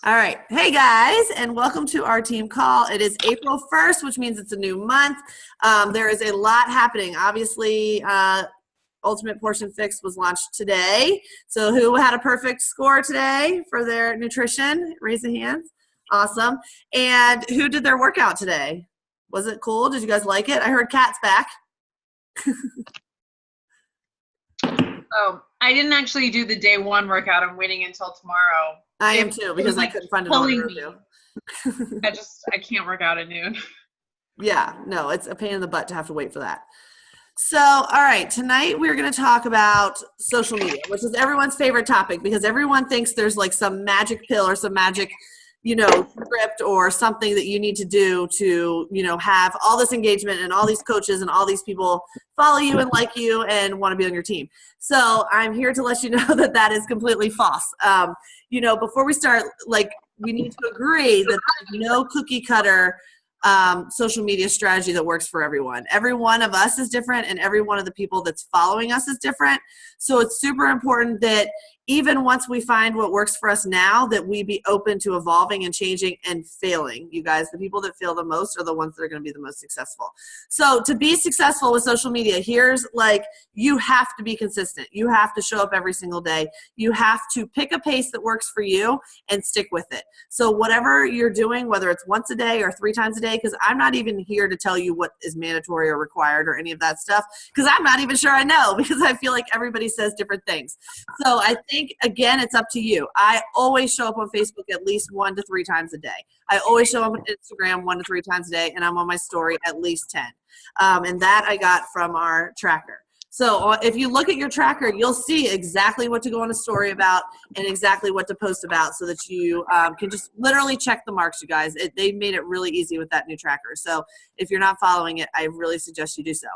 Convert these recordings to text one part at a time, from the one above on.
All right. Hey, guys, and welcome to our team call. It is April 1st, which means it's a new month. There is a lot happening. Obviously, Ultimate Portion Fix was launched today. So who had a perfect score today for their nutrition? Raise the hands. Awesome. And who did their workout today? Was it cool? Did you guys like it? I heard Kat's back. Oh, I didn't actually do the day one workout. I'm waiting until tomorrow. I am too, because I couldn't find it on the review. I can't work out at noon. Yeah, no, it's a pain in the butt to have to wait for that. So, all right, tonight we're going to talk about social media, which is everyone's favorite topic because everyone thinks there's like some magic pill or some magic, script or something that you need to do to, have all this engagement and all these coaches and all these people follow you and like you and want to be on your team. So I'm here to let you know that that is completely false. Before we start, we need to agree that there's no cookie cutter social media strategy that works for everyone. Every one of us is different and every one of the people that's following us is different. So it's super important that even once we find what works for us now, that we be open to evolving and changing and failing. You guys, the people that fail the most are the ones that are going to be the most successful. So to be successful with social media, you have to be consistent. You have to show up every single day. You have to pick a pace that works for you and stick with it. So whatever you're doing, whether it's once a day or 3 times a day, because I'm not even here to tell you what is mandatory or required or any of that stuff, because I'm not even sure I know, because I feel like everybody says different things. So I think, again, it's up to you. I always show up on Facebook at least 1 to 3 times a day. I always show up on Instagram 1 to 3 times a day, and I'm on my story at least 10. And that I got from our tracker. So if you look at your tracker, you'll see exactly what to go on a story about and exactly what to post about so that you can just literally check the marks, you guys. They made it really easy with that new tracker. So if you're not following it, I really suggest you do so.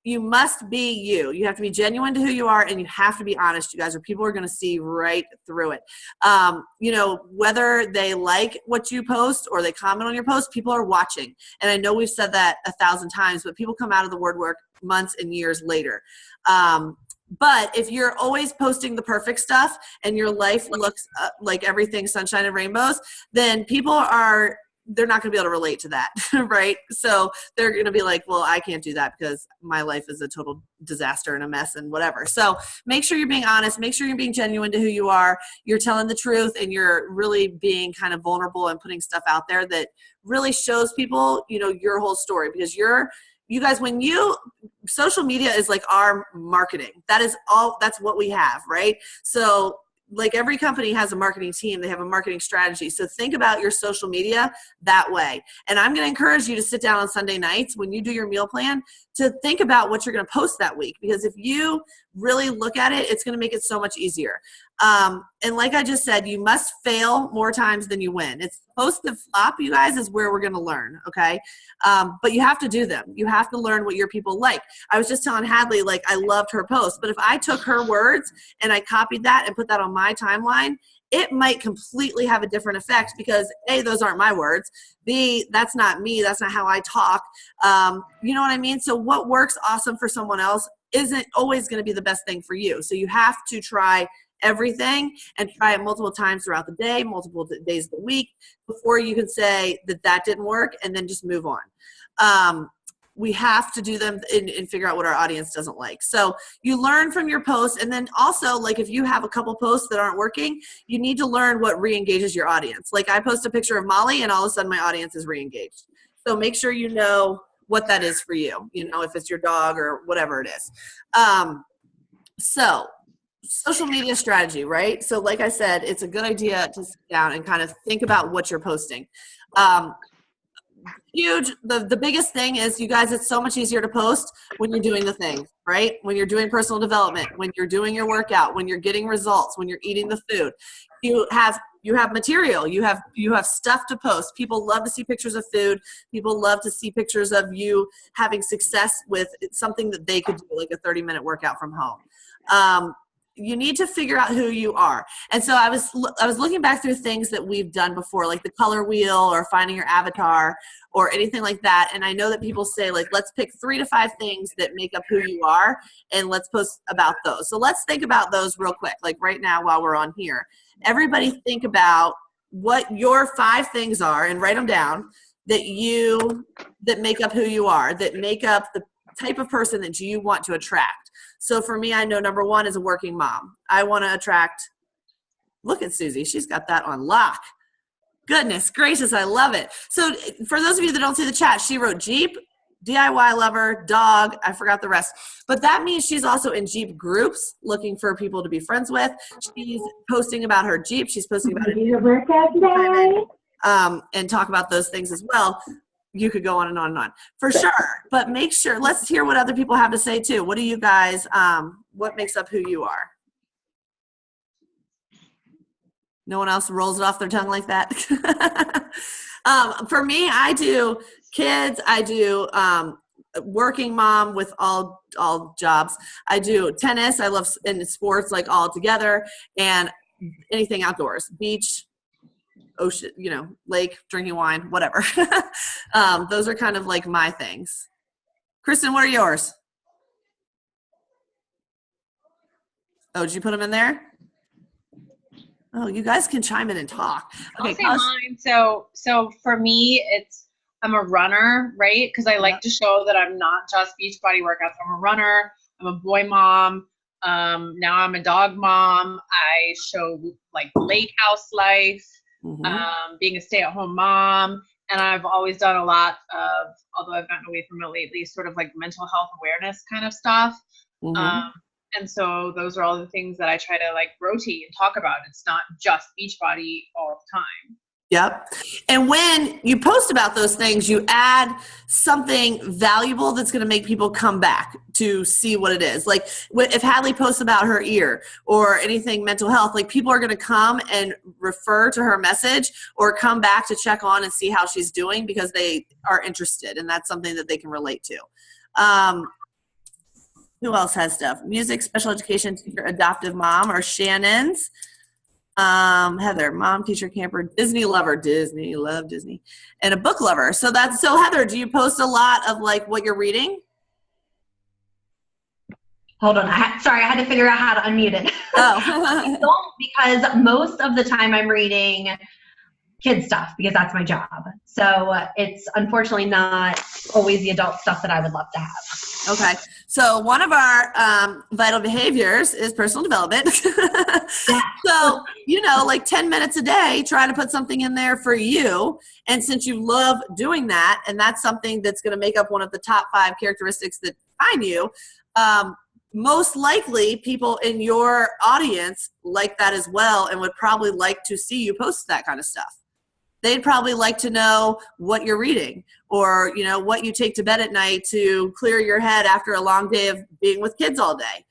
You must be you. You have to be genuine to who you are, and you have to be honest, you guys, or people are going to see right through it. Whether they like what you post or they comment on your post, people are watching. And I know we've said that 1,000 times, but people come out of the word work months and years later. But if you're always posting the perfect stuff and your life looks like everything sunshine and rainbows, then they're not going to be able to relate to that, right? So they're going to be like, well, I can't do that because my life is a total disaster and a mess and whatever. So make sure you're being honest. Make sure you're being genuine to who you are. You're telling the truth and you're really being kind of vulnerable and putting stuff out there that really shows people, your whole story, because you guys, social media is like our marketing. That's what we have, right? So like every company has a marketing team, they have a marketing strategy. So think about your social media that way. And I'm going to encourage you to sit down on Sunday nights when you do your meal plan to think about what you're going to post that week. Because if you really look at it, it's going to make it so much easier. And like I just said, you must fail more times than you win. It's post the flop, you guys, is where we're going to learn, okay? But you have to do them. You have to learn what your people like. I was just telling Hadley, I loved her post, but if I took her words and I copied that and put that on my timeline, it might completely have a different effect because A, those aren't my words. B, that's not me. That's not how I talk. You know what I mean? So what works awesome for someone else isn't always going to be the best thing for you. So you have to try everything and try it multiple times throughout the day, multiple days of the week before you can say that didn't work and then just move on. We have to do them and figure out what our audience doesn't like. So you learn from your posts, and then also if you have a couple posts that aren't working, you need to learn what re-engages your audience. I post a picture of Molly and all of a sudden my audience is re-engaged. So make sure you know what that is for you, if it's your dog or whatever it is. So social media strategy, right? So like I said, it's a good idea to sit down and kind of think about what you're posting. The biggest thing is, you guys, it's so much easier to post when you're doing the things, right? When you're doing personal development, when you're doing your workout, when you're getting results, when you're eating the food. You have material, you have stuff to post. People love to see pictures of food. People love to see pictures of you having success with something that they could do, like a 30-minute workout from home. You need to figure out who you are. And so I was looking back through things that we've done before, like the color wheel or finding your avatar or anything like that. And I know that people say, let's pick 3 to 5 things that make up who you are and let's post about those. So let's think about those real quick, right now while we're on here. everybody think about what your 5 things are and write them down that make up who you are, that make up the type of person that you want to attract. So for me, I know number 1 is a working mom. I want to attract, look at Susie, she's got that on lock. Goodness gracious, I love it. So for those of you that don't see the chat, she wrote Jeep, DIY lover, dog, I forgot the rest. But that means she's also in Jeep groups looking for people to be friends with. She's posting about her Jeep. She's posting about it. And talk about those things as well. You could go on and on and on. For sure. But make sure, let's hear what other people have to say too. What do you guys, what makes up who you are? No one else rolls it off their tongue like that? For me, I do kids. I do working mom with all jobs. I do tennis. I love in sports, like all together, and anything outdoors, beach, ocean, lake, drinking wine, whatever. Those are kind of like my things. Kristen, what are yours? Oh, did you put them in there? Oh, you guys can chime in and talk. Okay, I'll say mine. So for me, I'm a runner, right? Because I like to show that I'm not just Beachbody workouts. I'm a runner. I'm a boy mom. Now I'm a dog mom. I show like lake house life, being a stay-at-home mom. And I've always done a lot of, although I've gotten away from it lately, sort of like mental health awareness kind of stuff. And so those are all the things that I try to like rotate and talk about. It's not just Beachbody all the time. Yep. And when you post about those things, you add something valuable that's going to make people come back to see what it is. Like if Hadley posts about her ear or anything mental health, like people are going to come and refer to her message or come back to check on and see how she's doing because they are interested. And that's something that they can relate to. Who else has stuff? Music, special education teacher, adoptive mom, or Shannon's. Heather, mom, teacher, camper, Disney lover, love Disney, and a book lover. So Heather, do you post a lot of like what you're reading? Hold on. Sorry, I had to figure out how to unmute it. Oh. I don't, because most of the time I'm reading kid stuff because that's my job. So it's unfortunately not always the adult stuff that I would love to have. Okay. So one of our vital behaviors is personal development. Yeah. So, like 10 minutes a day, try to put something in there for you. And since you love doing that, and that's something that's going to make up one of the top 5 characteristics that define you, most likely people in your audience like that as well and would probably like to see you post that kind of stuff. They'd probably like to know what you're reading or, what you take to bed at night to clear your head after a long day of being with kids all day.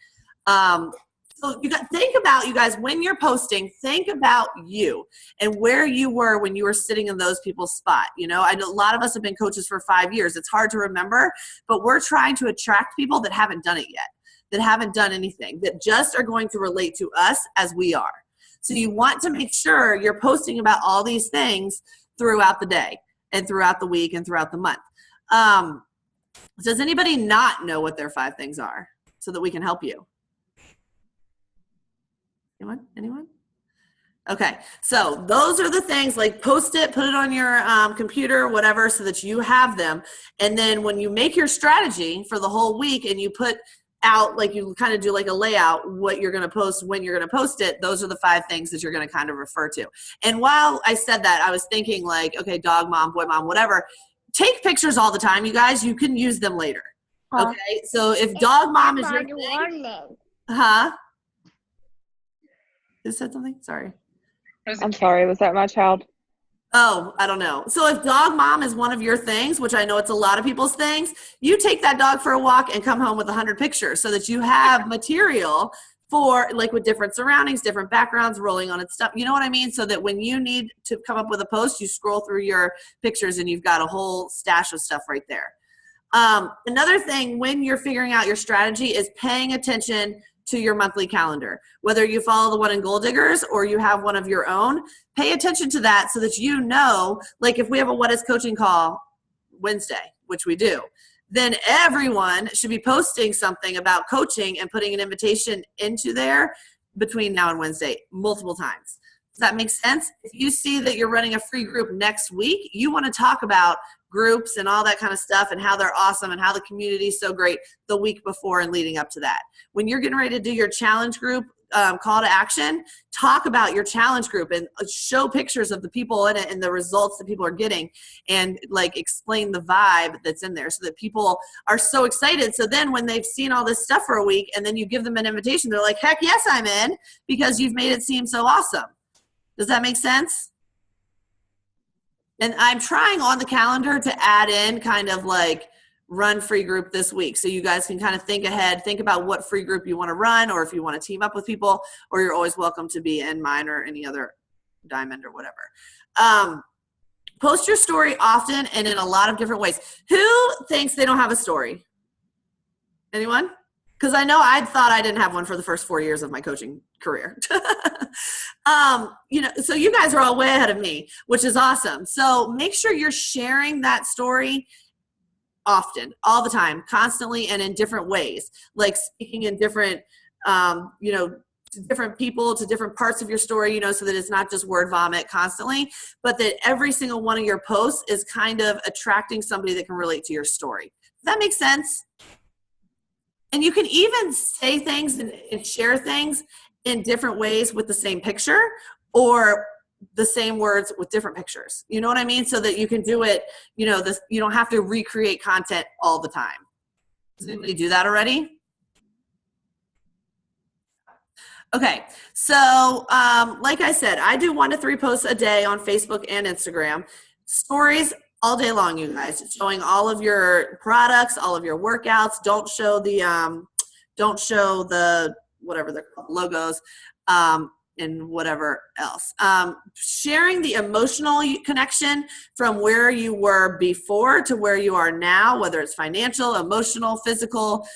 So think about, you guys, when you're posting, think about you and where you were when you were sitting in those people's spot. I know a lot of us have been coaches for 5 years. It's hard to remember, but we're trying to attract people that haven't done it yet, that haven't done anything, that just are going to relate to us as we are. So you want to make sure you're posting about all these things throughout the day and throughout the week and throughout the month. Does anybody not know what their 5 things are so that we can help you? Anyone? Okay. So those are the things, like post it, put it on your computer, whatever, so that you have them. And then when you make your strategy for the whole week and you put out, like you kind of do like a layout, what you're going to post, when you're going to post it, those are the 5 things that you're going to kind of refer to. And while I said that, I was thinking like, okay, dog mom, boy mom, whatever, take pictures all the time, you guys. You can use them later. Okay. So if dog mom is your thing, Who said something? Sorry. I'm sorry. Was that my child? Oh, I don't know. So if dog mom is one of your things, which I know it's a lot of people's things, you take that dog for a walk and come home with 100 pictures so that you have material for, like, with different surroundings, different backgrounds, rolling on its stuff. You know what I mean? So that when you need to come up with a post, you scroll through your pictures and you've got a whole stash of stuff right there. Another thing when you're figuring out your strategy is paying attention to your monthly calendar. Whether you follow the one in Goal Diggers or you have one of your own, pay attention to that so that like if we have a What Is Coaching call Wednesday, which we do, then everyone should be posting something about coaching and putting an invitation into there between now and Wednesday multiple times. Does that make sense? If you see that you're running a free group next week, you want to talk about groups and all that kind of stuff and how they're awesome and how the community is so great the week before and leading up to that. When you're getting ready to do your challenge group call to action, talk about your challenge group and show pictures of the people in it and the results that people are getting, and like explain the vibe that's in there so that people are so excited. So then when they've seen all this stuff for a week and then you give them an invitation, they're like, heck yes, I'm in, because you've made it seem so awesome. Does that make sense? And I'm trying on the calendar to add in kind of like run free group this week. So you guys can kind of think ahead, think about what free group you want to run, or if you want to team up with people, or you're always welcome to be in mine or any other diamond or whatever. Post your story often and in a lot of different ways. Who thinks they don't have a story? Anyone? Because I know I thought I didn't have one for the first 4 years of my coaching career. So you guys are all way ahead of me, which is awesome. So make sure you're sharing that story often, all the time, constantly, and in different ways, like speaking in different, to different people, to different parts of your story, so that it's not just word vomit constantly, but that every single one of your posts is kind of attracting somebody that can relate to your story. Does that make sense? And you can even say things and share things in different ways with the same picture, or the same words with different pictures. You know what I mean? So that you can do it, you don't have to recreate content all the time. Does anybody do that already? Okay, so like I said, I do 1 to 3 posts a day on Facebook and Instagram. Stories all day long, you guys, showing all of your products, all of your workouts. Don't show the whatever they're called, logos, and whatever else. Sharing the emotional connection from where you were before to where you are now, whether it's financial, emotional, physical,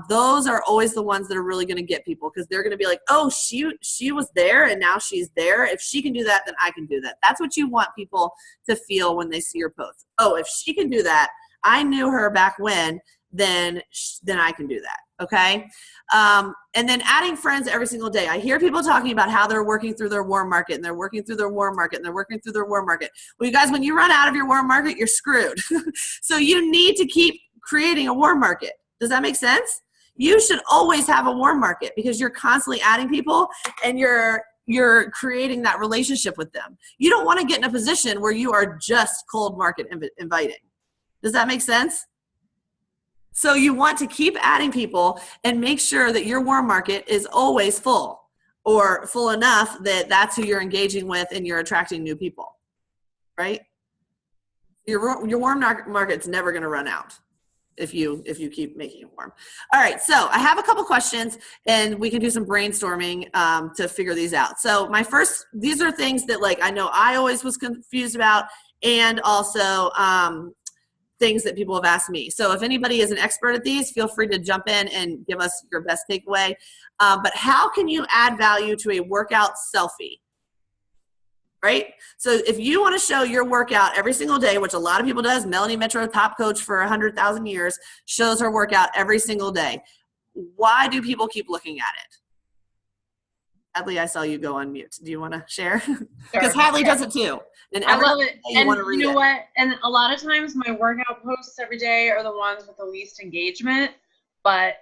those are always the ones that are really going to get people, because they're going to be like, oh, she was there and now she's there. If she can do that, then I can do that. That's what you want people to feel when they see your post. Oh, if she can do that, I knew her back when, then I can do that. Okay. And then adding friends every single day. I hear people talking about how they're working through their warm market, and they're working through their warm market, and they're working through their warm market. Well, you guys, when you run out of your warm market, you're screwed. So you need to keep creating a warm market. Does that make sense? You should always have a warm market, because you're constantly adding people and you're creating that relationship with them. You don't want to get in a position where you are just cold market inviting. Does that make sense? So you want to keep adding people and make sure that your warm market is always full, or full enough that that's who you're engaging with and you're attracting new people, right? Your warm market's never going to run out if you keep making it warm. All right, so I have a couple questions and we can do some brainstorming to figure these out. So these are things that like I know I always was confused about, and also things that people have asked me. So if anybody is an expert at these, feel free to jump in and give us your best takeaway. But how can you add value to a workout selfie? Right? So if you want to show your workout every single day, which a lot of people does, Melanie Metro, top coach for 100,000 years, shows her workout every single day. Why do people keep looking at it? Hadley, I saw you go on mute. Do you want to share? Because Hadley does it too. And I love it. And you know what? And a lot of times my workout posts every day are the ones with the least engagement, but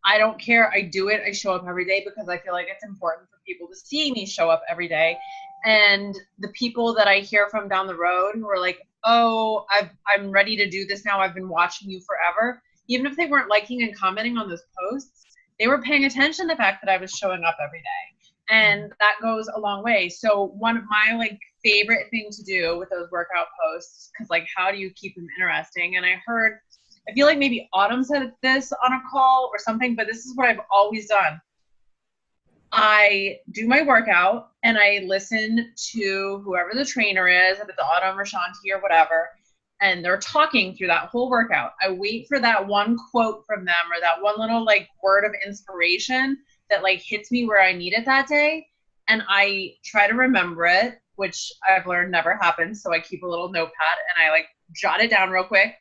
I don't care. I do it. I show up every day because I feel like it's important for people to see me show up every day. And the people that I hear from down the road who are like, oh, I'm ready to do this now. I've been watching you forever. Even if they weren't liking and commenting on those posts, they were paying attention to the fact that I was showing up every day. And that goes a long way. So one of my favorite things to do with those workout posts, because how do you keep them interesting? And I feel like maybe Autumn said this on a call or something, but this is what I've always done. I do my workout and I listen to whoever the trainer is, if it's Autumn or Shanti or whatever, and they're talking through that whole workout. I wait for that one quote from them or that one little word of inspiration that hits me where I need it that day. And I try to remember it, which I've learned never happens. So I keep a little notepad and I jot it down real quick.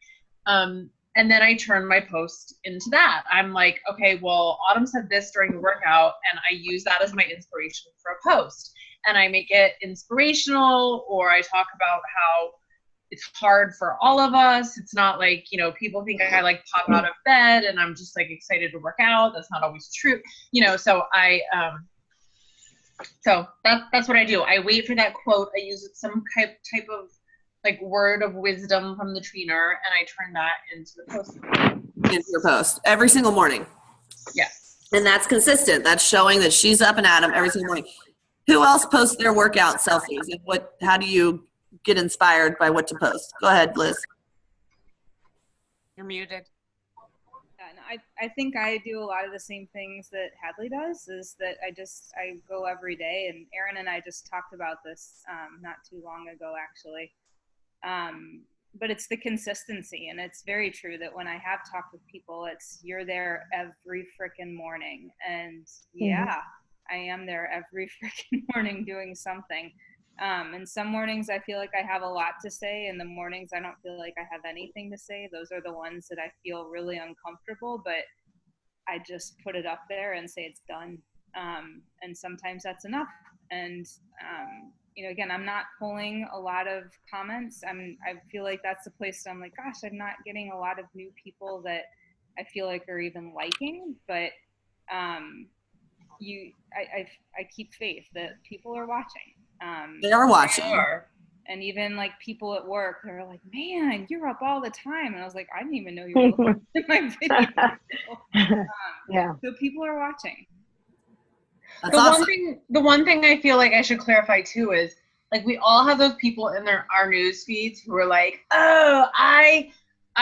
And then I turn my post into that. I'm like, okay, well, Autumn said this during the workout and I use that as my inspiration for a post. and I make it inspirational, or I talk about how it's hard for all of us. It's not like, you know, people think I like pop out of bed and I'm just like excited to work out. That's not always true. You know, so so that's what I do. I wait for that quote. I use some type of like word of wisdom from the trainer, and I turn that into the post. Into your post every single morning. Yes. And that's consistent. That's showing that she's up and at 'em every single morning. Who else posts their workout selfies? And how do you get inspired by what to post? Go ahead, Liz. You're muted. And I think I do a lot of the same things that Hadley does, is that I go every day, and Erin and I just talked about this not too long ago, actually. But it's the consistency, and it's very true that when I have talked with people, you're there every freaking morning, and yeah, I am there every freaking morning doing something. And some mornings I feel like I have a lot to say, and the mornings I don't feel like I have anything to say. Those are the ones that I feel really uncomfortable, but I just put it up there and say it's done. And sometimes that's enough. And, you know, again, I'm not pulling a lot of comments. I feel like that's the place that I'm like, gosh, I'm not getting a lot of new people that I feel like are even liking, but I keep faith that people are watching. They are watching. And even like people at work, they're like, man, you're up all the time. And I was like, I didn't even know you were looking at my video. Yeah. So people are watching. That's awesome. The one thing I feel like I should clarify too is, like, we all have those people in our news feeds who are like, oh, I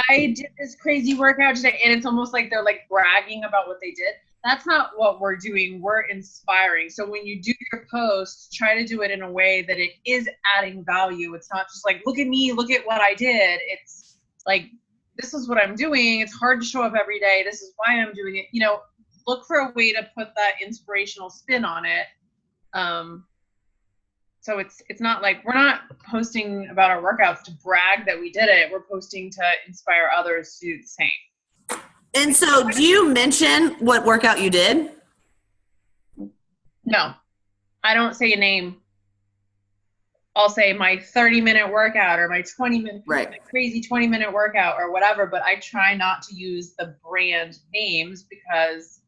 did this crazy workout today, and it's almost like they're like bragging about what they did. That's not what we're doing. We're inspiring. So when you do your post, try to do it in a way that it is adding value. It's not just like, look at me, look at what I did. It's like, this is what I'm doing. It's hard to show up every day. This is why I'm doing it. You know, look for a way to put that inspirational spin on it. So it's not like, we're not posting about our workouts to brag that we did it. We're posting to inspire others to do the same. And so do you mention what workout you did? No, I don't say a name. I'll say my 30-minute workout or my 20-minute, right, crazy 20-minute workout or whatever, but I try not to use the brand names, because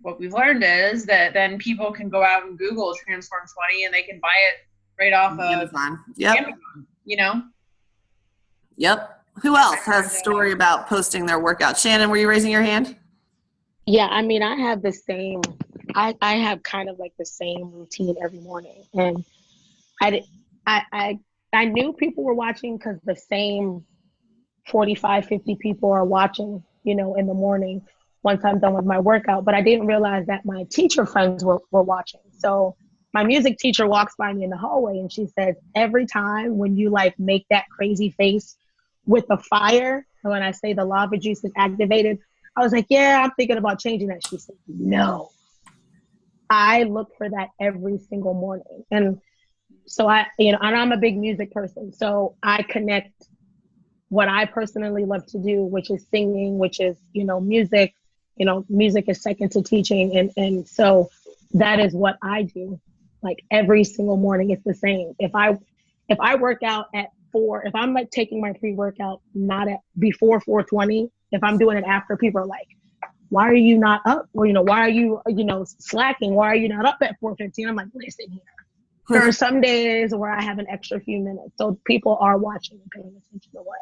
what we've learned is that then people can go out and Google Transform 20 and they can buy it right off of Amazon. Yep. Amazon, you know? Yep. Who else has a story about posting their workout? Shannon, were you raising your hand? Yeah, I mean, I have the same, I have kind of like the same routine every morning. And I knew people were watching because the same 45, 50 people are watching, you know, in the morning once I'm done with my workout. But I didn't realize that my teacher friends were watching. So my music teacher walks by me in the hallway and she says, every time when you like make that crazy face with the fire, and when I say the lava juice is activated, I was like, yeah, I'm thinking about changing that. She said, no. I look for that every single morning. And so and I'm a big music person. So I connect what I personally love to do, which is singing, which is, music. Music is second to teaching. And so that is what I do. Like every single morning, it's the same. If I work out at 4, if I'm like taking my pre-workout not at before 4:20, if I'm doing it after, people are like, why are you not up? Or, why are you, slacking? Why are you not up at 4:15? I'm like, listen here. There are some days where I have an extra few minutes. So people are watching and paying attention to what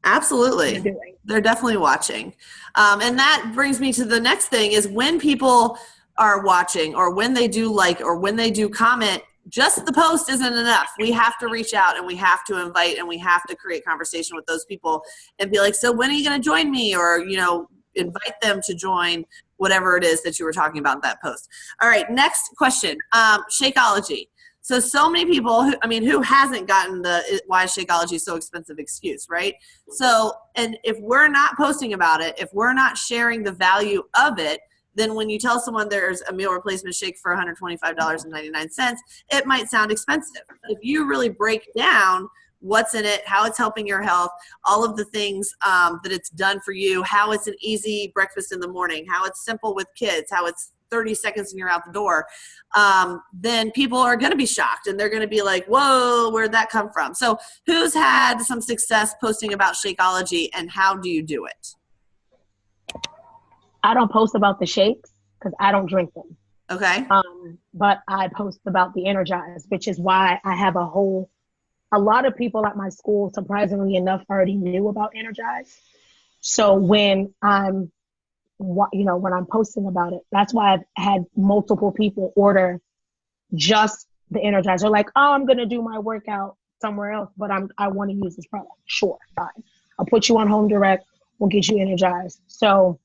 Absolutely. you're doing. They're definitely watching. And that brings me to the next thing is when people are watching or when they do like or when they do comment, just the post isn't enough. We have to reach out and we have to invite and we have to create conversation with those people and be like, so when are you going to join me? Or, invite them to join whatever it is that you were talking about in that post. All right, next question. Shakeology. So many people who hasn't gotten the why is Shakeology so expensive excuse, right? So, and if we're not posting about it, if we're not sharing the value of it, then when you tell someone there's a meal replacement shake for $125.99, it might sound expensive. If you really break down what's in it, how it's helping your health, all of the things that it's done for you, how it's an easy breakfast in the morning, how it's simple with kids, how it's 30 seconds and you're out the door, then people are going to be shocked and they're going to be like, whoa, where'd that come from? So who's had some success posting about Shakeology, and how do you do it? I don't post about the shakes because I don't drink them. Okay. But I post about the Energize, which is why I have a lot of people at my school, surprisingly enough, already knew about Energize. So when I'm posting about it, that's why I've had multiple people order just the Energize. They're like, oh, I'm going to do my workout somewhere else, but I want to use this product. Sure, fine. I'll put you on Home Direct. We'll get you Energized. So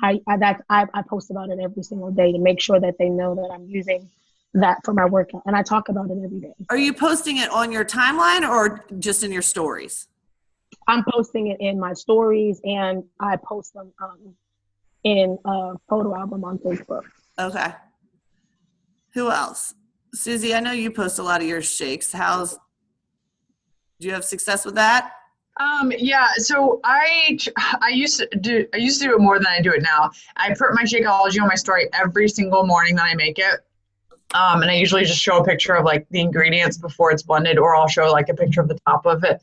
I post about it every single day to make sure that they know that I'm using that for my workout, and I talk about it every day. Are you posting it on your timeline or just in your stories? I'm posting it in my stories, and I post them in a photo album on Facebook. Okay. Who else? Susie, I know you post a lot of your shakes. Do you have success with that? Yeah, so I used to do it more than I do it now. I put my Shakeology on my story every single morning that I make it. And I usually just show a picture of like the ingredients before it's blended, or I'll show like a picture of the top of it.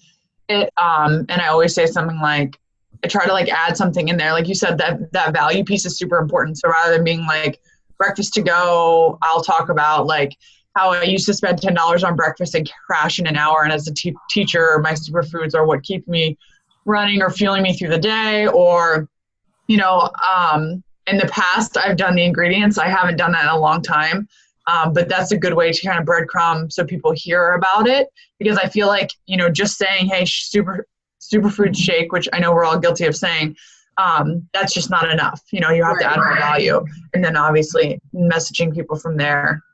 And I always say something like, I try to like add something in there. Like you said, that value piece is super important. So rather than being like breakfast to go, I'll talk about like how I used to spend $10 on breakfast and crash in an hour. And as a teacher, my superfoods are what keep me running or fueling me through the day. Or, in the past, I've done the ingredients. I haven't done that in a long time. But that's a good way to kind of breadcrumb so people hear about it, because I feel like, just saying, hey, superfood shake, which I know we're all guilty of saying, that's just not enough. You have to add more value, and then obviously messaging people from there.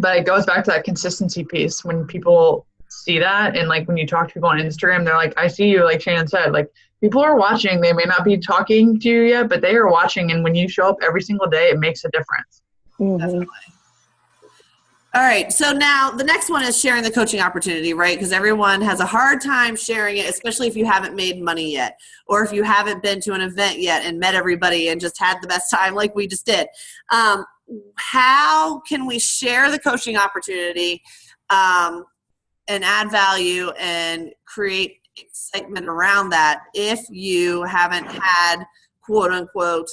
But it goes back to that consistency piece. When people see that, and like when you talk to people on Instagram, they're like, I see you, like Shannon said, like people are watching. They may not be talking to you yet, but they are watching. And when you show up every single day, it makes a difference. Mm-hmm. Definitely. All right. So now the next one is sharing the coaching opportunity, right? Because everyone has a hard time sharing it, especially if you haven't made money yet, or if you haven't been to an event yet and met everybody and just had the best time like we just did. How can we share the coaching opportunity and add value and create excitement around that if you haven't had, quote unquote,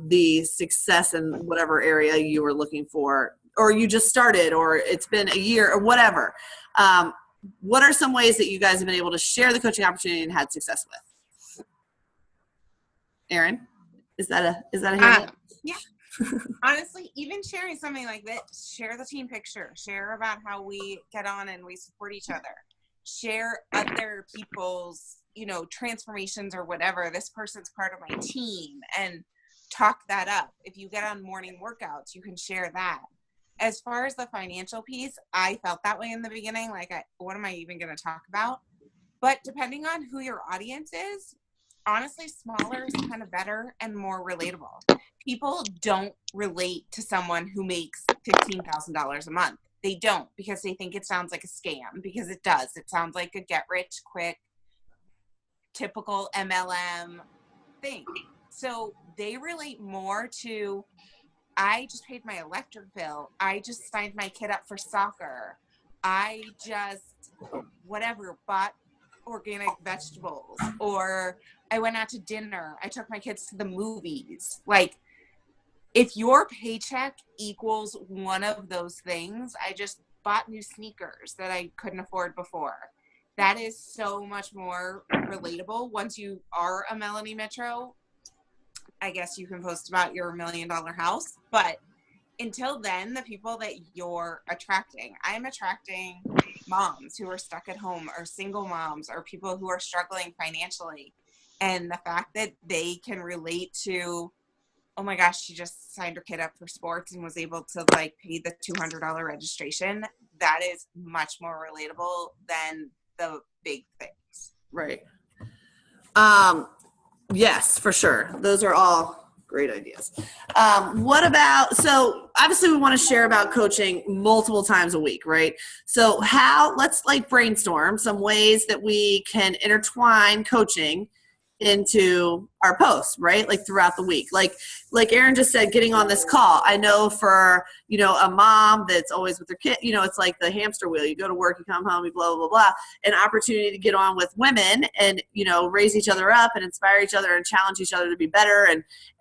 the success in whatever area you were looking for, or you just started, or it's been a year, or whatever? What are some ways that you guys have been able to share the coaching opportunity and had success with? Erin, is that a hand? Yeah. Honestly, even sharing something like that, share the team picture, share about how we get on and we support each other, share other people's, transformations or whatever. This person's part of my team, and talk that up. If you get on morning workouts, you can share that. As far as the financial piece, I felt that way in the beginning. Like, what am I even going to talk about? But depending on who your audience is, honestly, smaller is kind of better and more relatable. People don't relate to someone who makes $15,000 a month. They don't, because they think it sounds like a scam, because it does. It sounds like a get rich quick, typical MLM thing. So they relate more to, I just paid my electric bill. I just signed my kid up for soccer. I just, bought organic vegetables, or I went out to dinner. I took my kids to the movies. Like, if your paycheck equals one of those things, I just bought new sneakers that I couldn't afford before. That is so much more relatable. Once you are a Melanie Metro, I guess you can post about your $1 million house. But until then, the people that you're attracting, I'm attracting moms who are stuck at home, or single moms, or people who are struggling financially. And the fact that they can relate to, oh my gosh, she just signed her kid up for sports and was able to like pay the $200 registration, that is much more relatable than the big things. Right. Yes, for sure. Those are all great ideas. What about, so obviously we want to share about coaching multiple times a week, right? So let's like brainstorm some ways that we can intertwine coaching into our posts, right? Like throughout the week. Like Erin just said, getting on this call. I know for, you know, a mom that's always with their kid, you know, it's like the hamster wheel. You go to work, you come home, you blah, blah, blah. An opportunity to get on with women and, you know, raise each other up and inspire each other and challenge each other to be better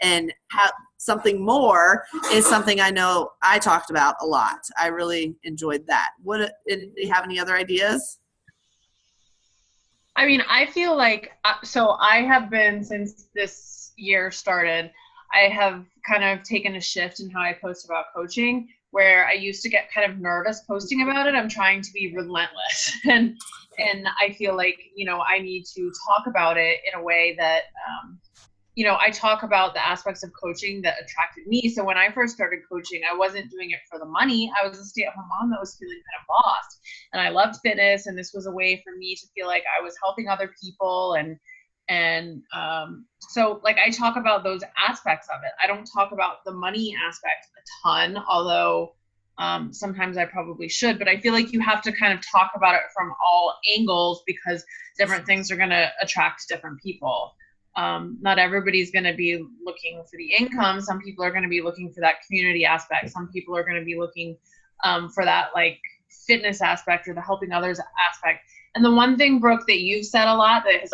and have something more is something I know I talked about a lot. I really enjoyed that. Do you have any other ideas? I mean, I feel like, so I have been, since this year started, I have kind of taken a shift in how I post about coaching, where I used to get kind of nervous posting about it. I'm trying to be relentless. And I feel like, you know, I need to talk about it in a way that, you know, I talk about the aspects of coaching that attracted me. So when I first started coaching, I wasn't doing it for the money. I was a stay-at-home mom that was feeling kind of lost. And I loved fitness, and this was a way for me to feel like I was helping other people. And so like I talk about those aspects of it. I don't talk about the money aspect a ton, although sometimes I probably should, but I feel like you have to kind of talk about it from all angles because different things are going to attract different people. Not everybody's going to be looking for the income. Some people are going to be looking for that community aspect. Some people are going to be looking for that like fitness aspect or the helping others aspect. And the one thing, Brooke, that you've said a lot that has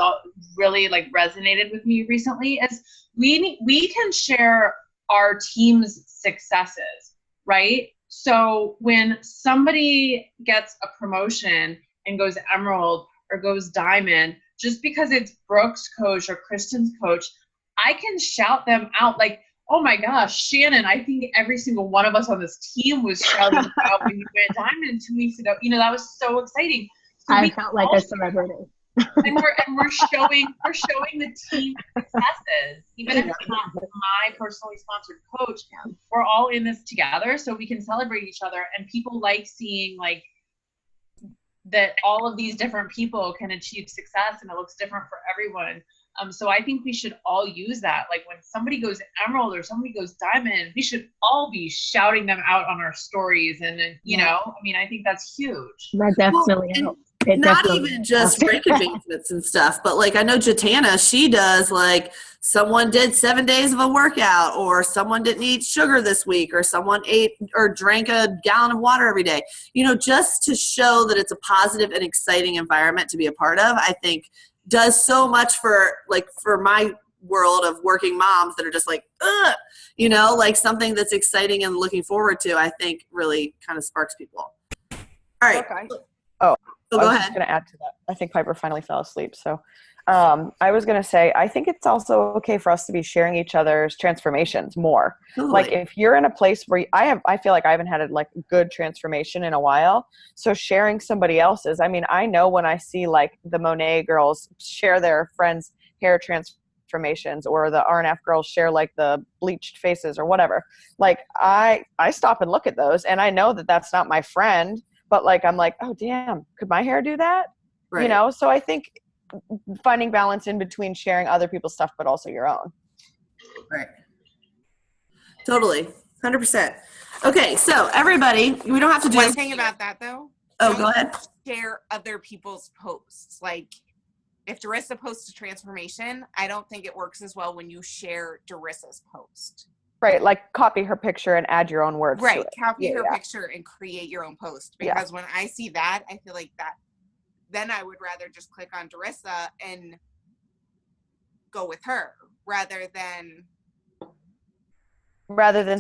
really like resonated with me recently is we can share our team's successes, right? So when somebody gets a promotion and goes Emerald or goes Diamond, just because it's Brooke's coach or Kristen's coach, I can shout them out like, oh my gosh, Shannon, I think every single one of us on this team was shouting out when you went Diamond 2 weeks ago. You know, that was so exciting. So I felt like a celebrity. and we're showing the team successes. Even if it's not my personally sponsored coach, we're all in this together so we can celebrate each other. And people like seeing like that all of these different people can achieve success and it looks different for everyone. So I think we should all use that. Like when somebody goes Emerald or somebody goes Diamond, we should all be shouting them out on our stories. And, you know, I mean, I think that's huge. That definitely helps. Not even just rank advancements and stuff, but like I know Jatana, she does like someone did 7 days of a workout or someone didn't eat sugar this week or someone ate or drank a gallon of water every day. You know, just to show that it's a positive and exciting environment to be a part of, I think does so much for my world of working moms that are just like, ugh, you know, like something that's exciting and looking forward to, I think really kind of sparks people. All right. Okay. So I go was ahead. just going to add to that. I think Piper finally fell asleep. So I was going to say, I think it's also okay for us to be sharing each other's transformations more. Totally. Like if you're in a place where I feel like I haven't had a like good transformation in a while. So sharing somebody else's, I mean, I know when I see like the Monet girls share their friends' hair transformations or the RNF girls share like the bleached faces or whatever, like I stop and look at those and I know that that's not my friend. But like, I'm like, oh, damn, could my hair do that? Right. You know, so I think finding balance in between sharing other people's stuff, but also your own. Right. Totally. 100%. Okay. So everybody, we don't have to do one thing about that though. Oh, go ahead. Share other people's posts. Like if Darissa posts a transformation, I don't think it works as well when you share Darissa's post. Right, like copy her picture and add your own words to it. Copy her picture and create your own post. Because when I see that, I feel like that, then I would rather just click on Darissa and go with her rather than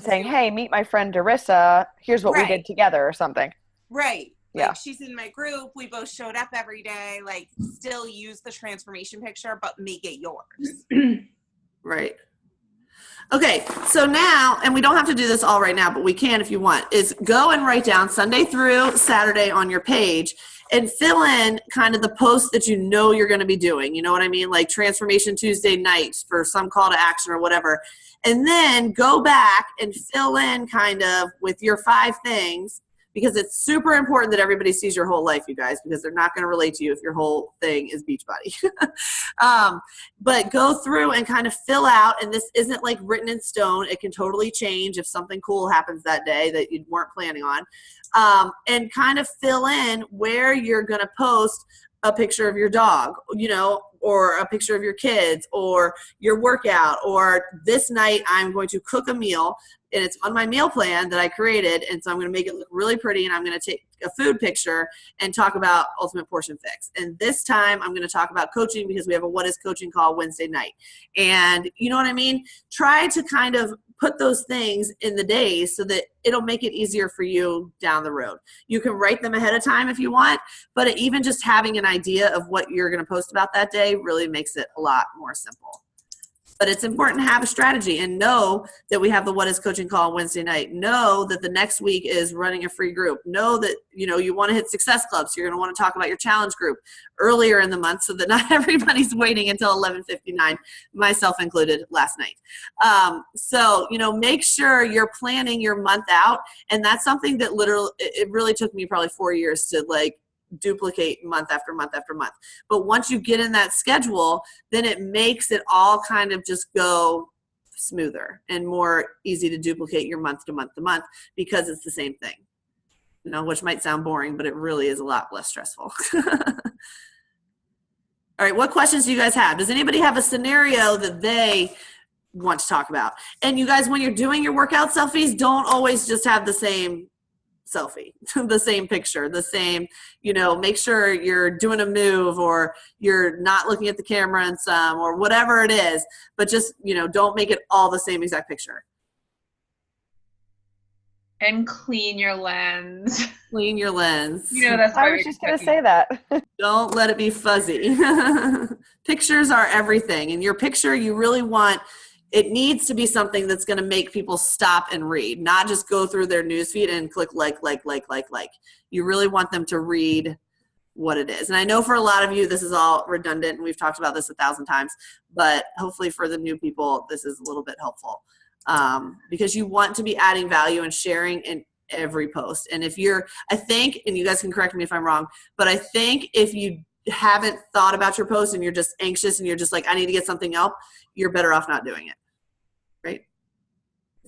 saying, hey, meet my friend Darissa, here's what we did together or something. Right. Yeah. Like she's in my group, we both showed up every day, like still use the transformation picture, but make it yours. Right. Okay, so now, and we don't have to do this all right now, but we can if you want, is go and write down Sunday through Saturday on your page and fill in kind of the posts that you know you're going to be doing. You know what I mean? Like Transformation Tuesday nights for some call to action or whatever. And then go back and fill in kind of with your 5 things, because it's super important that everybody sees your whole life, you guys, because they're not going to relate to you if your whole thing is Beachbody. But go through and kind of fill out, and this isn't like written in stone. It can totally change if something cool happens that day that you weren't planning on. And kind of fill in where you're going to post a picture of your dog, or a picture of your kids or your workout, or this night I'm going to cook a meal and it's on my meal plan that I created. And so I'm going to make it look really pretty, and I'm going to take a food picture and talk about Ultimate Portion Fix. And this time I'm going to talk about coaching because we have a What is Coaching call Wednesday night. And you know what I mean? Try to kind of put those things in the days so that it'll make it easier for you down the road. You can write them ahead of time if you want, but even just having an idea of what you're going to post about that day really makes it a lot more simple. But it's important to have a strategy and know that we have the What is Coaching call Wednesday night. Know that the next week is running a free group. Know that, you want to hit Success Club, so you're going to want to talk about your challenge group earlier in the month so that not everybody's waiting until 11:59, myself included last night. So, make sure you're planning your month out. And that's something that it really took me probably 4 years to duplicate month after month after month. But once you get in that schedule, then it makes it all kind of just go smoother and more easy to duplicate your month to month to month because it's the same thing, which might sound boring, but it really is a lot less stressful. All right, what questions do you guys have? Does anybody have a scenario that they want to talk about? And you guys, when you're doing your workout selfies, don't always just have the same selfie, the same picture, the same, make sure you're doing a move or you're not looking at the camera in some or whatever it is, but just, don't make it all the same exact picture. And clean your lens. Clean your lens. That's I was just going to say that. Don't let it be fuzzy. Pictures are everything. And your picture, you really want, it needs to be something that's going to make people stop and read, not just go through their newsfeed and click like. You really want them to read what it is. And I know for a lot of you, this is all redundant, and we've talked about this 1,000 times, but hopefully for the new people, this is a little bit helpful because you want to be adding value and sharing in every post. And I think, and you guys can correct me if I'm wrong, but I think if you haven't thought about your post and you're just anxious and you're just like, I need to get something up, you're better off not doing it. Right?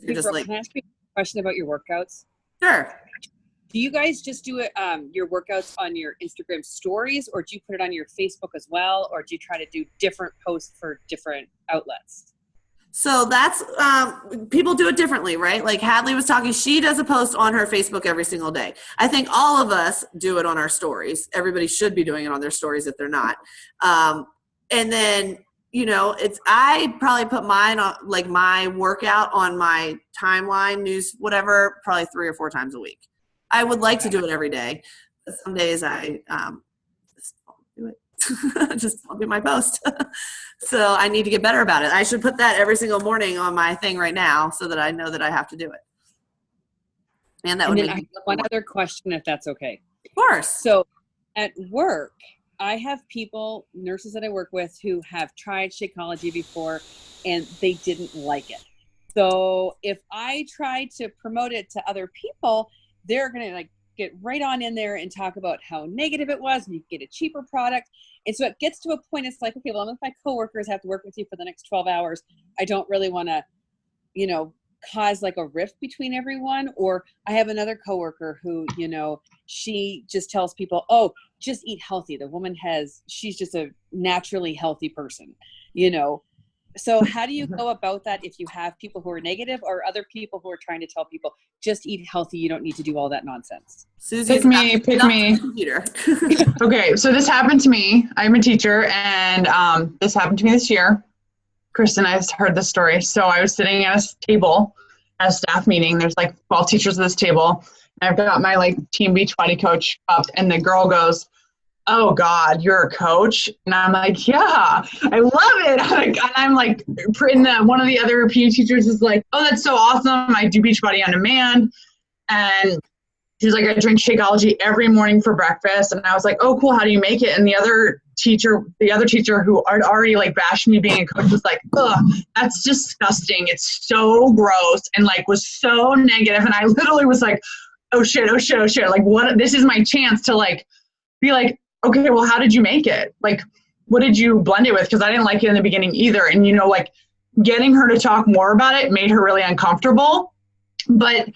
You're just can I ask you a question about your workouts? Sure. Do you guys just do it, your workouts on your Instagram stories, or do you put it on your Facebook as well, or do you try to do different posts for different outlets? So that's, people do it differently, right? Like Hadley was talking, she does a post on her Facebook every single day. I think all of us do it on our stories. Everybody should be doing it on their stories if they're not. And then, I probably put mine on, like my workout on my timeline, news, whatever, probably 3 or 4 times a week. I would like to do it every day, but some days I just don't do it. Just I'll do my post. So I need to get better about it. I should put that every single morning on my thing right now so that I know that I have to do it. And that would make me one other question, if that's okay. Of course. So at work, I have people, nurses that I work with, who have tried Shakeology before and they didn't like it. So if I try to promote it to other people, they're going to get right on in there and talk about how negative it was and you can get a cheaper product. And so it gets to a point, it's like, okay, well, if my coworkers have to work with you for the next 12 hours, I don't really want to, cause like a rift between everyone. Or I have another coworker who, she just tells people, oh, just eat healthy. The woman she's just a naturally healthy person, So how do you go about that if you have people who are negative or other people who are trying to tell people, just eat healthy, you don't need to do all that nonsense? Pick me. Okay, so this happened to me. I'm a teacher, and this happened to me this year. Kristen, I heard this story. So I was sitting at a table at a staff meeting. There's 12 teachers at this table. And I've got my Team Beachbody coach up, and the girl goes, oh God, you're a coach? And I'm like, yeah, I love it. And I'm one of the other PE teachers is like, oh, that's so awesome. I do Beachbody on demand. And she's like, I drink Shakeology every morning for breakfast. And I was like, oh, cool. How do you make it? And the other teacher who had already bashed me being a coach was like, ugh, that's disgusting. It's so gross. And was so negative. And I literally was like, oh shit. What? This is my chance to be like, okay, well, how did you make it? What did you blend it with? Because I didn't like it in the beginning either. And, getting her to talk more about it made her really uncomfortable. But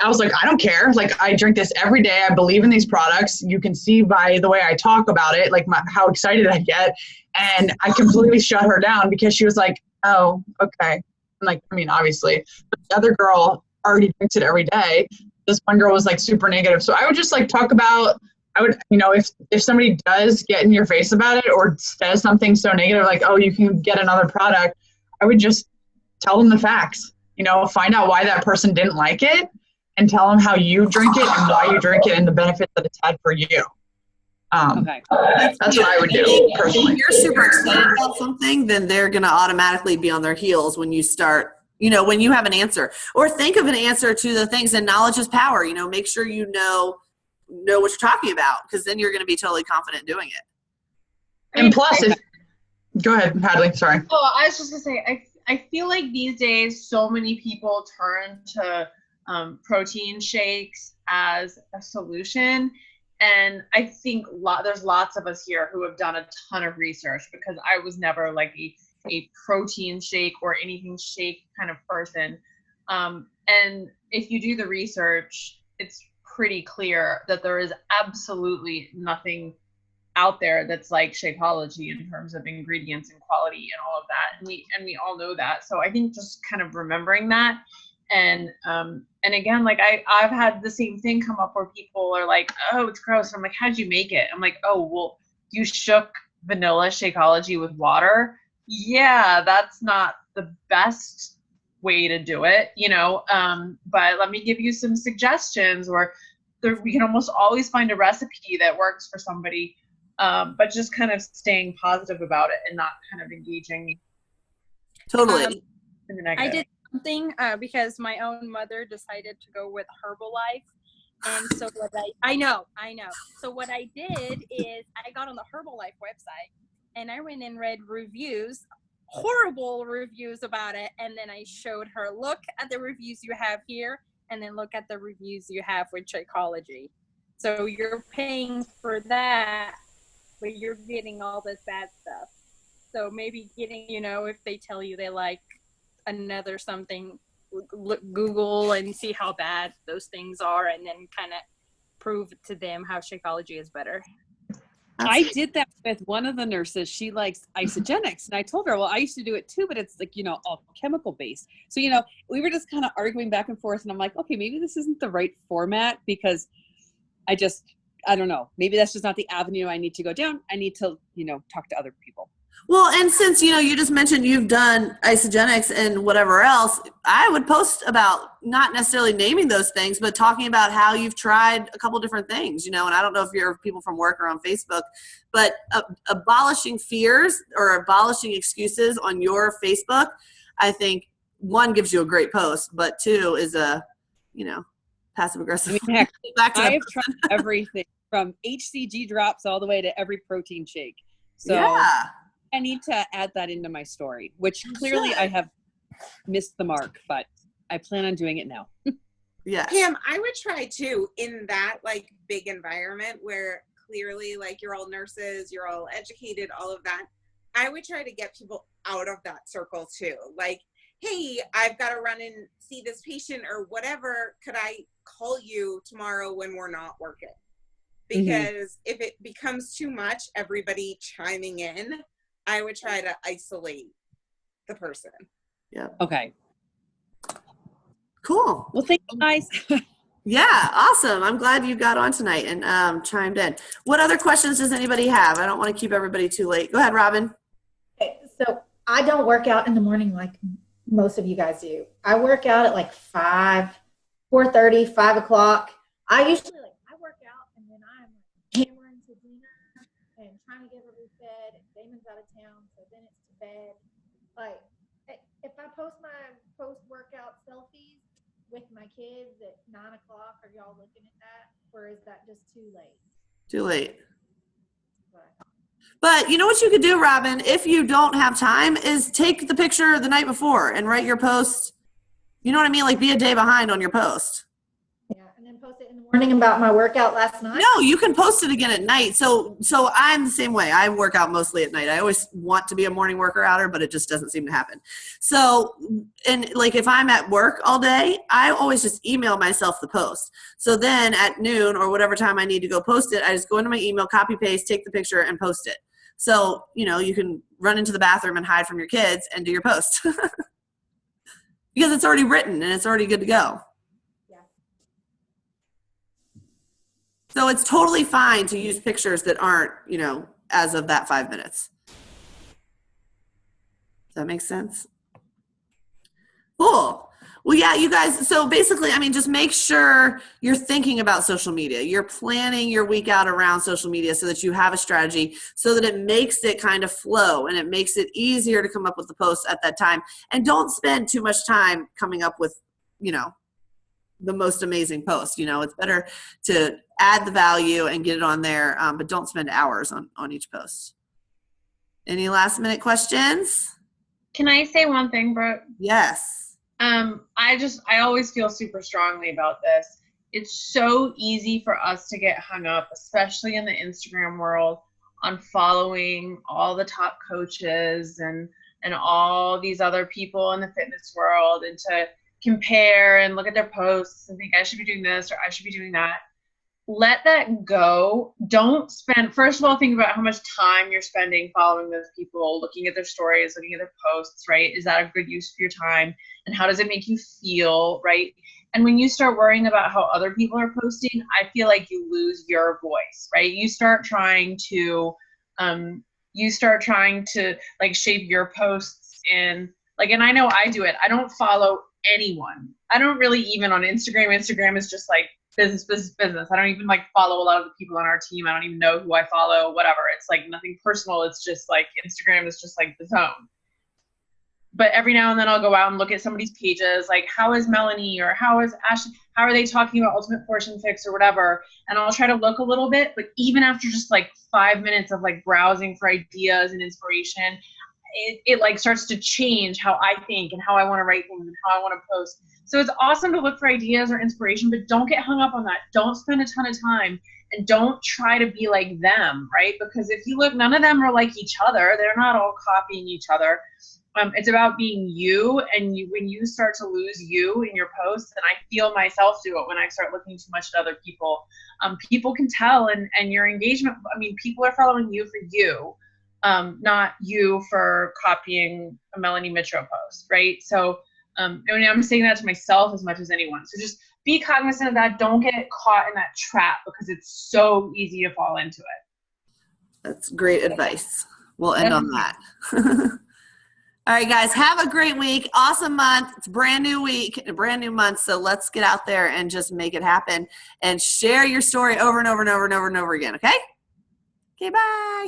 I was like, I don't care. Like, I drink this every day. I believe in these products. You can see by the way I talk about it, like how excited I get. And I completely shut her down because she was like, oh, okay. I'm like, I mean, obviously, but the other girl already drinks it every day. This one girl was like super negative. So I would just like talk about, if somebody does get in your face about it or says something so negative, like, oh, you can get another product, I would just tell them the facts, find out why that person didn't like it and tell them how you drink it and why you drink it and the benefits that it's had for you. Okay. That's what I would do personally. If you're super excited about something, then they're going to automatically be on their heels when you start, when you have an answer. Or think of an answer to the things, and knowledge is power. Make sure you know what you're talking about, because then you're going to be totally confident doing it. And plus, go ahead, Hadley, sorry. Oh, I was just going to say, I feel like these days so many people turn to protein shakes as a solution. And I think there's lots of us here who have done a ton of research, because I was never like a protein shake or anything shake kind of person. And if you do the research, it's pretty clear that there is absolutely nothing out there that's like Shakeology in terms of ingredients and quality and all of that. And we all know that. So I think just kind of remembering that. And again, like I've had the same thing come up where people are like, oh, it's gross. I'm like, how'd you make it? I'm like, oh, well, you shook vanilla Shakeology with water. Yeah, that's not the best way to do it, but let me give you some suggestions, or we can almost always find a recipe that works for somebody, but just kind of staying positive about it and not kind of engaging. Totally. In the negative. I did something because my own mother decided to go with Herbalife. And so what I know. So what I did is I got on the Herbalife website and I went and read reviews, horrible reviews about it. And then I showed her, look at the reviews you have here, and then look at the reviews you have with Shakeology. So you're paying for that, but you're getting all this bad stuff. So maybe getting, if they tell you they like another something, Google and see how bad those things are, and then kind of prove to them how Shakeology is better. I did that with one of the nurses. She likes Isogenics. And I told her, well, I used to do it too, but it's like, all chemical based. So, we were just kind of arguing back and forth. And I'm like, okay, maybe this isn't the right format, because I don't know. Maybe that's just not the avenue I need to go down. I need to, talk to other people. Well, and since, you just mentioned you've done Isogenics and whatever else, I would post about not necessarily naming those things, but talking about how you've tried a couple different things, and I don't know if you're people from work or on Facebook, but abolishing fears or abolishing excuses on your Facebook, I think, one, gives you a great post, but two is passive aggressive. I mean, heck, I've tried everything from HCG drops all the way to every protein shake. So yeah. I need to add that into my story, which clearly I have missed the mark, but I plan on doing it now. Yeah. Pam, I would try too, in that like big environment where clearly like you're all nurses, you're all educated, all of that. I would try to get people out of that circle too. Like, hey, I've got to run and see this patient or whatever. Could I call you tomorrow when we're not working? Because if it becomes too much, everybody chiming in, I would try to isolate the person. Yeah. Okay. Cool. Well, thank you guys. Yeah, awesome. I'm glad you got on tonight and chimed in. What other questions does anybody have? I don't want to keep everybody too late. Go ahead, Robin. Okay, so I don't work out in the morning like most of you guys do. I work out at like 4:30, 5 o'clock. I usually work out and then I'm hammering to dinner and trying to get her fed, and Damon's out of town, so then it's to bed. Like, if I post my post-workout selfies with my kids at 9 o'clock, are y'all looking at that, or is that just too late? Too late. But you know what you could do, Robin, if you don't have time, is take the picture the night before and write your post. You know what I mean? Like, be a day behind on your post. Yeah, and then post it in the morning about my workout last night? No, you can post it again at night. So I'm the same way. I work out mostly at night. I always want to be a morning worker-outer, but it just doesn't seem to happen. So, and like if I'm at work all day, I always just email myself the post. So then at noon or whatever time I need to go post it, I just go into my email, copy paste, take the picture and post it. So, you can run into the bathroom and hide from your kids and do your post. Because it's already written and it's already good to go. So it's totally fine to use pictures that aren't, as of that 5 minutes. Does that make sense? Cool. Well, yeah, you guys, so basically, just make sure you're thinking about social media. You're planning your week out around social media so that you have a strategy so that it makes it kind of flow and it makes it easier to come up with the posts at that time. And don't spend too much time coming up with, the most amazing post. It's better to add the value and get it on there, but don't spend hours on each post. Any last minute questions? Can I say one thing, Brooke? Yes. I always feel super strongly about this. It's so easy for us to get hung up, especially in the Instagram world, on following all the top coaches and all these other people in the fitness world, and to compare and look at their posts and think I should be doing this or I should be doing that. Let that go. Don't spend, first of all, think about how much time you're spending following those people, looking at their stories, looking at their posts, right? Is that a good use of your time? And how does it make you feel, right? And when you start worrying about how other people are posting, I feel like you lose your voice, right? You start trying to like shape your posts in, like, and I know I do it. I don't follow anyone. I don't really even on Instagram. Instagram is just like business. I don't even like follow a lot of the people on our team. I don't even know who I follow, whatever. It's like nothing personal. It's just like Instagram is just like the zone. But every now and then I'll go out and look at somebody's pages, like how is Melanie or how is Ashley, how are they talking about Ultimate Portion Fix or whatever. And I'll try to look a little bit, but even after just like 5 minutes of like browsing for ideas and inspiration, it like starts to change how I think and how I want to write things and how I want to post. So it's awesome to look for ideas or inspiration, but don't get hung up on that. Don't spend a ton of time and don't try to be like them, right? Because if you look, none of them are like each other. They're not all copying each other. It's about being you, and when you start to lose you in your posts, and I feel myself do it when I start looking too much at other people, people can tell, and your engagement, people are following you for you. Not you for copying a Melanie Mitro post, right? So I'm saying that to myself as much as anyone. So just be cognizant of that. Don't get caught in that trap because it's so easy to fall into it. That's great advice. We'll end on that. All right, guys, have a great week. Awesome month. It's a brand new week, a brand new month. So let's get out there and just make it happen and share your story over and over and over and over and over again. Okay? Okay, bye.